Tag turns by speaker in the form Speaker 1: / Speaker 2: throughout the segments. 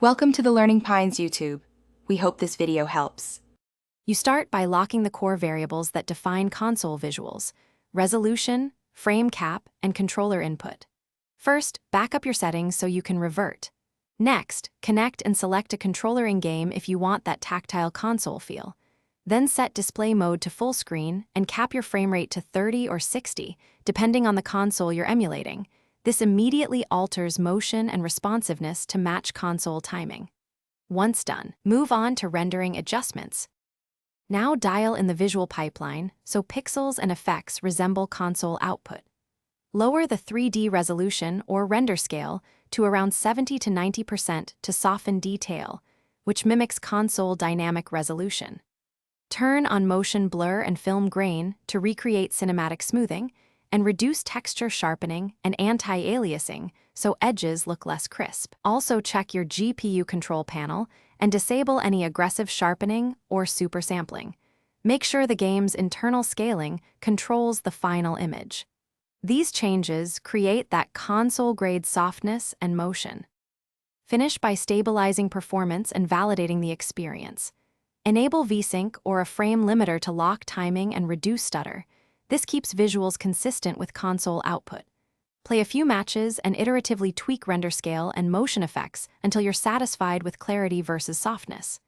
Speaker 1: Welcome to the Learning Pines YouTube. We hope this video helps.
Speaker 2: You start by locking the core variables that define console visuals: resolution, frame cap, and controller input. First, back up your settings so you can revert. Next, connect and select a controller in-game if you want that tactile console feel. Then set display mode to full screen and cap your frame rate to 30 or 60, depending on the console you're emulating. This immediately alters motion and responsiveness to match console timing. Once done, move on to rendering adjustments. Now dial in the visual pipeline so pixels and effects resemble console output. Lower the 3D resolution or render scale to around 70 to 90% to soften detail, which mimics console dynamic resolution. Turn on motion blur and film grain to recreate cinematic smoothing, and reduce texture sharpening and anti-aliasing so edges look less crisp. Also check your GPU control panel and disable any aggressive sharpening or super sampling. Make sure the game's internal scaling controls the final image. These changes create that console-grade softness and motion. Finish by stabilizing performance and validating the experience. Enable VSync or a frame limiter to lock timing and reduce stutter. This keeps visuals consistent with console output. Play a few matches and iteratively tweak render scale and motion effects until you're satisfied with clarity versus softness.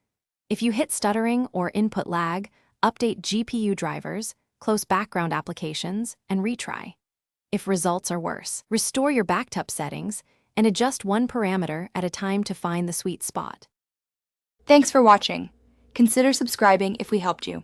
Speaker 2: If you hit stuttering or input lag, update GPU drivers, close background applications, and retry. If results are worse, restore your backup settings and adjust one parameter at a time to find the sweet spot.
Speaker 1: Thanks for watching. Consider subscribing if we helped you.